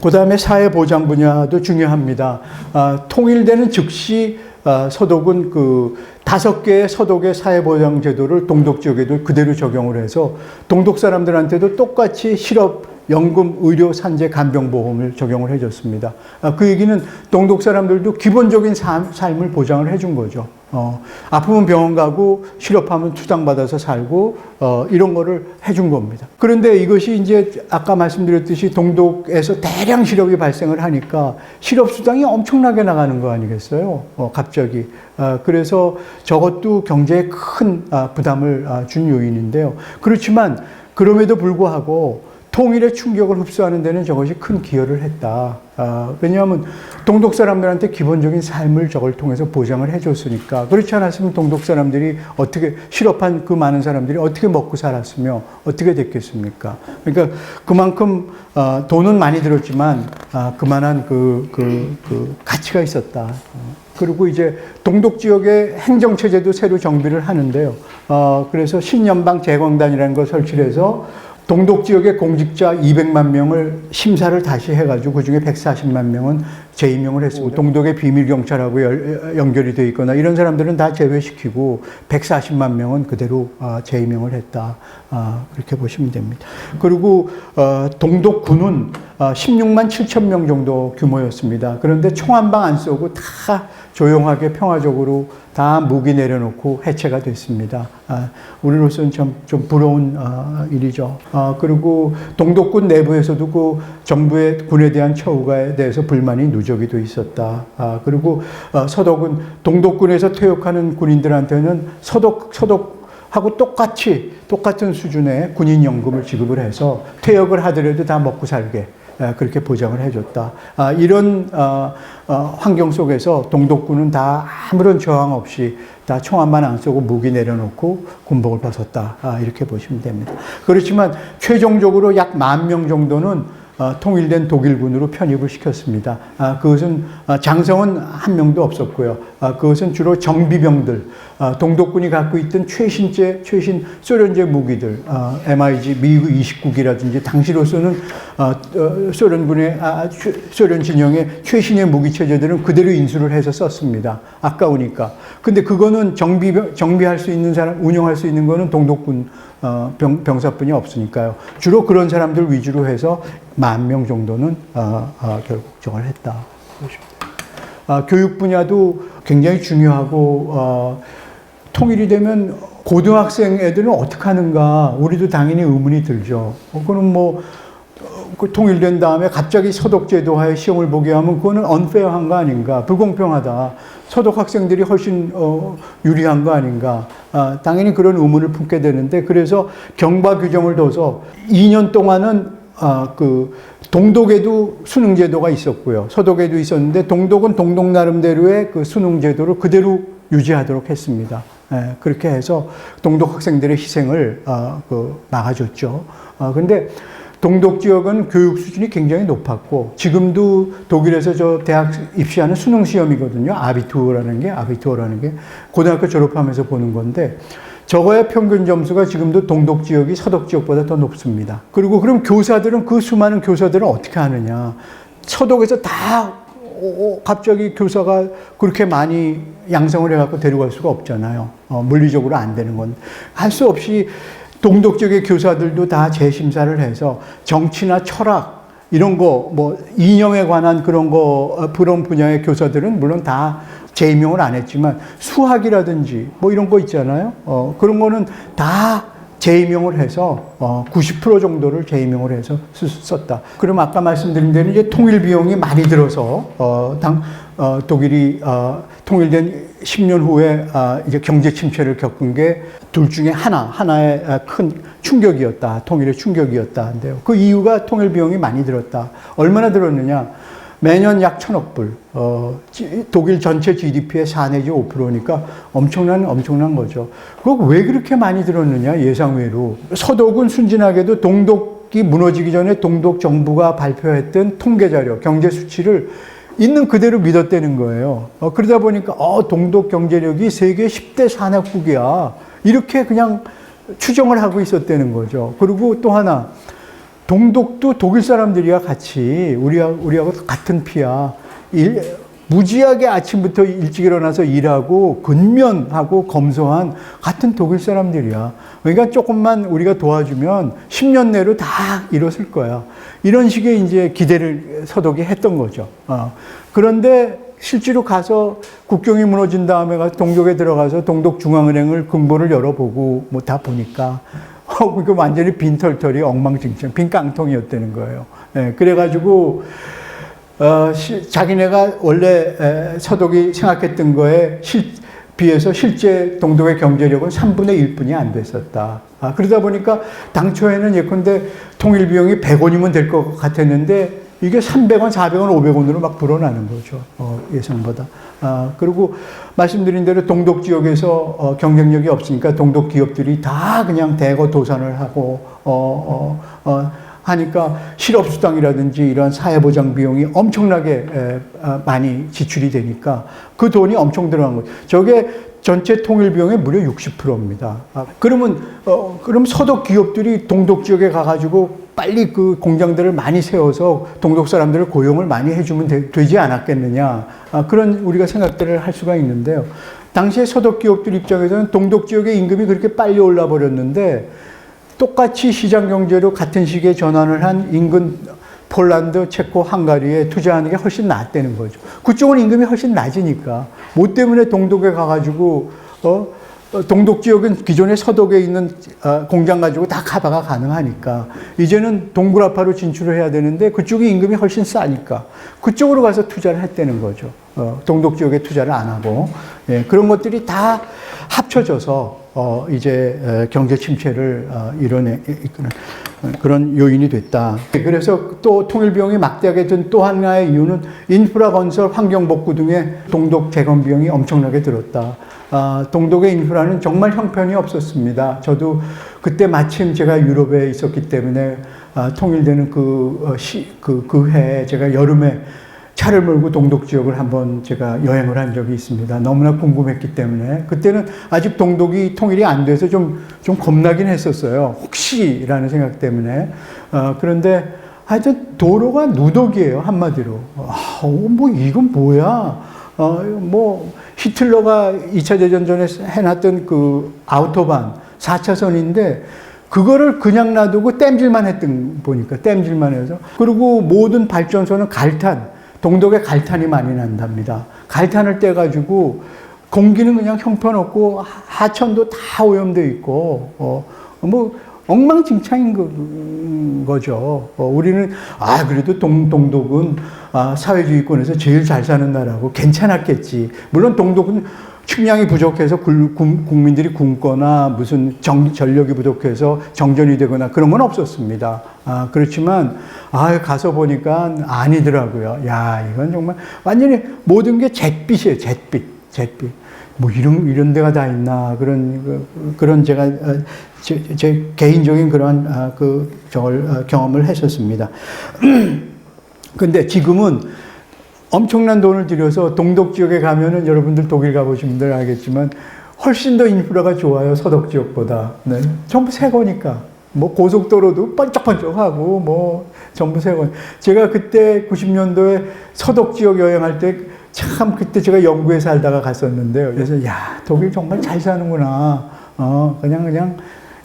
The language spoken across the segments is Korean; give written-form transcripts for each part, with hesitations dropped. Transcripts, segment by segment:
그 다음에 사회보장 분야도 중요합니다. 통일되는 즉시 서독은 그 5개의 서독의 사회보장 제도를 동독 지역에도 그대로 적용을 해서 동독 사람들한테도 똑같이 실업, 연금, 의료, 산재, 간병보험을 적용을 해줬습니다. 그 얘기는 동독 사람들도 기본적인 삶을 보장을 해준 거죠. 아프면 병원 가고 실업하면 투당받아서 살고 이런 거를 해준 겁니다. 그런데 이것이 이제 아까 말씀드렸듯이 동독에서 대량 실업이 발생을 하니까 실업수당이 엄청나게 나가는 거 아니겠어요? 갑자기. 그래서 저것도 경제에 큰 부담을 준 요인인데요. 그렇지만 그럼에도 불구하고 통일의 충격을 흡수하는 데는 저것이 큰 기여를 했다. 왜냐하면 동독 사람들한테 기본적인 삶을 저걸 통해서 보장을 해줬으니까. 그렇지 않았으면 동독 사람들이 어떻게, 실업한 그 많은 사람들이 어떻게 먹고 살았으며 어떻게 됐겠습니까? 그러니까 그만큼 돈은 많이 들었지만 그만한 그 가치가 있었다. 그리고 이제 동독 지역의 행정체제도 새로 정비를 하는데요. 그래서 신연방 재광단이라는 걸 설치를 해서 동독 지역의 공직자 200만 명을 심사를 다시 해가지고 그중에 140만 명은 재임용을 했습니다. 동독의 비밀경찰하고 연결이 되어 있거나 이런 사람들은 다 제외시키고 140만 명은 그대로 재임용을 했다. 그렇게 보시면 됩니다. 그리고 동독군은 16만 7천 명 정도 규모였습니다. 그런데 총 한 방 안 쏘고 다 조용하게 평화적으로 다 무기 내려놓고 해체가 됐습니다. 우리로서는 좀 부러운 일이죠. 그리고 동독군 내부에서도 그 정부의 군에 대한 처우에 대해서 불만이 누적이 돼 있었다. 그리고 서독은 동독군에서 퇴역하는 군인들한테는 서독하고 똑같은 수준의 군인연금을 지급을 해서 퇴역을 하더라도 다 먹고 살게 그렇게 보장을 해줬다. 이런 환경 속에서 동독군은 다 아무런 저항 없이 다 총 한 발 안 쏘고 무기 내려놓고 군복을 벗었다. 이렇게 보시면 됩니다. 그렇지만 최종적으로 약 10,000명 정도는 통일된 독일군으로 편입을 시켰습니다. 그것은 장성은 한 명도 없었고요. 그것은 주로 정비병들, 동독군이 갖고 있던 최신 소련제 무기들, MiG, 미국 29기라든지 당시로서는 소련 진영의 최신의 무기 체제들은 그대로 인수를 해서 썼습니다. 아까우니까. 근데 그거는 정비할 수 있는 사람, 운영할 수 있는 거는 동독군 병사뿐이 없으니까요. 주로 그런 사람들 위주로 해서 10,000명 정도는 결국 정을 했다. 교육 분야도 굉장히 중요하고 통일이 되면 고등학생 애들은 어떻게 하는가 우리도 당연히 의문이 들죠. 그거는 통일된 다음에 갑자기 서독제도 하에 시험을 보게 하면 그거는 unfair한 거 아닌가, 불공평하다. 서독 학생들이 훨씬 유리한 거 아닌가. 당연히 그런 의문을 품게 되는데 그래서 경과 규정을 둬서 2년 동안은 동독에도 수능 제도가 있었고요. 서독에도 있었는데 동독은 동독 나름대로의 그 수능 제도를 그대로 유지하도록 했습니다. 그렇게 해서 동독 학생들의 희생을 막아줬죠. 근데 동독 지역은 교육 수준이 굉장히 높았고 지금도 독일에서 저 대학 입시하는 수능 시험이거든요. 아비투어라는 게 고등학교 졸업하면서 보는 건데 저거의 평균 점수가 지금도 동독 지역이 서독 지역보다 더 높습니다. 그리고 그럼 교사들은 그 수많은 교사들은 어떻게 하느냐? 서독에서 다 갑자기 교사가 그렇게 많이 양성을 해갖고 데려갈 수가 없잖아요. 물리적으로 안 되는 건 할 수 없이 동독 지역의 교사들도 다 재심사를 해서 정치나 철학 이런 거 이념에 관한 그런 분야의 교사들은 물론 다 재임용을 안 했지만 수학이라든지 이런 거 있잖아요. 그런 거는 다 재임용을 해서 90% 정도를 재임용을 해서 썼다. 그럼 아까 말씀드린 대로 이제 통일 비용이 많이 들어서 독일이 통일된 10년 후에 이제 경제 침체를 겪은 게 둘 중에 하나의 큰 충격이었다. 통일의 충격이었다인데요. 그 이유가 통일 비용이 많이 들었다. 얼마나 들었느냐? 매년 약 1,000억 불. 독일 전체 GDP의 4 내지 5%니까 엄청난 거죠. 그거 왜 그렇게 많이 들었느냐? 예상외로. 서독은 순진하게도 동독이 무너지기 전에 동독 정부가 발표했던 통계 자료, 경제 수치를 있는 그대로 믿었다는 거예요. 그러다 보니까 동독 경제력이 세계 10대 산업국이야. 이렇게 그냥 추정을 하고 있었다는 거죠. 그리고 또 하나, 동독도 독일 사람들이야 같이 우리하고 같은 피야. 무지하게 아침부터 일찍 일어나서 일하고 근면하고 검소한 같은 독일 사람들이야. 그러니까 조금만 우리가 도와주면 10년 내로 다 이뤘을 거야. 이런 식의 이제 기대를 서독이 했던 거죠. 그런데 실제로 가서 국경이 무너진 다음에 가서 동독에 들어가서 동독 중앙은행을 금고를 열어보고 뭐 다 보니까 그 완전히 빈털털이 엉망진창, 빈 깡통이었다는 거예요. 그래가지고 자기네가 원래 서독이 생각했던 거에 비해서 실제 동독의 경제력은 3분의 1뿐이 안 됐었다. 그러다 보니까 당초에는 예컨대 통일 비용이 100원이면 될 것 같았는데 이게 300원, 400원, 500원으로 막 불어나는 거죠. 예상보다. 그리고 말씀드린 대로 동독 지역에서 경쟁력이 없으니까 동독 기업들이 다 그냥 대거 도산을 하고 하니까 실업수당이라든지 이런 사회보장 비용이 엄청나게 많이 지출이 되니까 그 돈이 엄청 들어간 거죠. 저게 전체 통일 비용의 무려 60%입니다. 그러면 서독 기업들이 동독 지역에 가가지고 빨리 그 공장들을 많이 세워서 동독 사람들을 고용을 많이 해주면 되지 않았겠느냐. 그런 우리가 생각들을 할 수가 있는데요. 당시에 서독 기업들 입장에서는 동독 지역의 임금이 그렇게 빨리 올라 버렸는데 똑같이 시장 경제로 같은 시기에 전환을 한 인근 폴란드, 체코, 헝가리에 투자하는 게 훨씬 낫다는 거죠. 그쪽은 임금이 훨씬 낮으니까. 뭐 때문에 동독에 가가지고 동독 지역은 기존에 서독에 있는 공장 가지고 다 커버가 가능하니까 이제는 동굴아파로 진출을 해야 되는데 그쪽이 임금이 훨씬 싸니까 그쪽으로 가서 투자를 했다는 거죠. 동독 지역에 투자를 안 하고 그런 것들이 다 합쳐져서 이제 경제 침체를 이끄는 그런 요인이 됐다. 그래서 또 통일 비용이 막대하게 든 또 하나의 이유는 인프라 건설, 환경 복구 등의 동독 재건 비용이 엄청나게 들었다. 동독의 인프라는 정말 형편이 없었습니다. 저도 그때 마침 제가 유럽에 있었기 때문에 통일되는 그 해에 제가 여름에 차를 몰고 동독 지역을 한번 제가 여행을 한 적이 있습니다. 너무나 궁금했기 때문에 그때는 아직 동독이 통일이 안 돼서 좀 겁나긴 했었어요. 혹시라는 생각 때문에. 그런데 하여튼 도로가 누더기예요, 한마디로. 뭐 이건 뭐야? 뭐 히틀러가 2차 대전 전에 해놨던 그 아우토반 4차선인데 그거를 그냥 놔두고 땜질만 했던 보니까 땜질만 해서. 그리고 모든 발전소는 갈탄, 동독에 갈탄이 많이 난답니다. 갈탄을 떼가지고 공기는 그냥 형편없고 하천도 다 오염돼 있고 뭐 엉망진창인 거죠. 우리는 그래도 동독은 사회주의권에서 제일 잘 사는 나라고 괜찮았겠지. 물론 동독은 식량이 부족해서 국민들이 굶거나 무슨 전력이 부족해서 정전이 되거나 그런 건 없었습니다. 그렇지만 가서 보니까 아니더라고요. 야, 이건 정말 완전히 모든 게 잿빛이에요. 잿빛. 뭐 이런 데가 다 있나 그런 제가 제 개인적인 그런 경험을 했었습니다. 근데 지금은 엄청난 돈을 들여서 동독 지역에 가면은 여러분들 독일 가보신 분들 알겠지만 훨씬 더 인프라가 좋아요. 서독 지역보다. 네. 전부 새 거니까. 뭐 고속도로도 번쩍번쩍하고 뭐 전부 새 거. 제가 그때 90년도에 서독 지역 여행할 때 참 그때 제가 영국에 살다가 갔었는데요. 그래서 야, 독일 정말 잘 사는구나. 그냥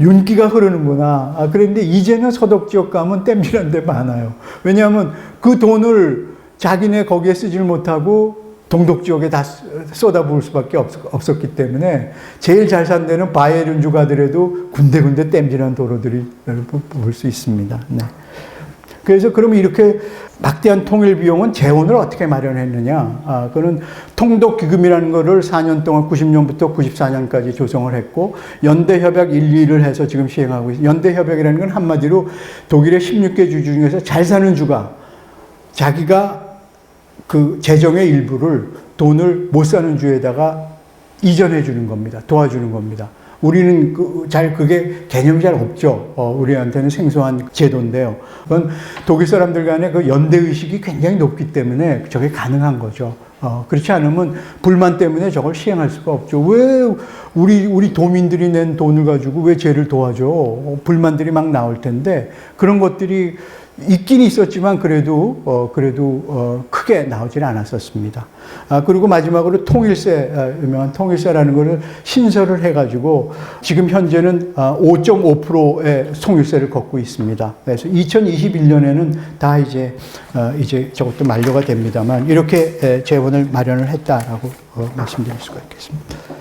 윤기가 흐르는구나. 그런데 이제는 서독 지역 가면 땜질한 데 많아요. 왜냐하면 그 돈을 자기네 거기에 쓰질 못하고 동독 지역에 다 쏟아부을 수밖에 없었기 때문에 제일 잘 산 데는 바이에른주 가더라도 군데군데 땜질한 도로들이 볼 수 있습니다. 네. 그래서 그러면 이렇게 막대한 통일 비용은 재원을 어떻게 마련했느냐? 그는 통독 기금이라는 거를 4년 동안 90년부터 94년까지 조성을 했고 연대협약 1, 2를 해서 지금 시행하고 있어요. 연대협약이라는 건 한마디로 독일의 16개 주 중에서 잘 사는 주가 자기가 그 재정의 일부를 돈을 못 사는 주에다가 이전해 주는 겁니다. 도와주는 겁니다. 우리는 그게 개념이 잘 없죠. 우리한테는 생소한 제도인데요. 그건 독일 사람들 간의 그 연대의식이 굉장히 높기 때문에 저게 가능한 거죠. 그렇지 않으면 불만 때문에 저걸 시행할 수가 없죠. 왜 우리 도민들이 낸 돈을 가지고 왜 쟤를 도와줘? 불만들이 막 나올 텐데 그런 것들이 있긴 있었지만 그래도 크게 나오지는 않았었습니다. 그리고 마지막으로 통일세, 유명한 통일세라는 것을 신설을 해가지고 지금 현재는 5.5%의 통일세를 걷고 있습니다. 그래서 2021년에는 다 이제 저것도 만료가 됩니다만 이렇게 재원을 마련을 했다라고 말씀드릴 수가 있겠습니다.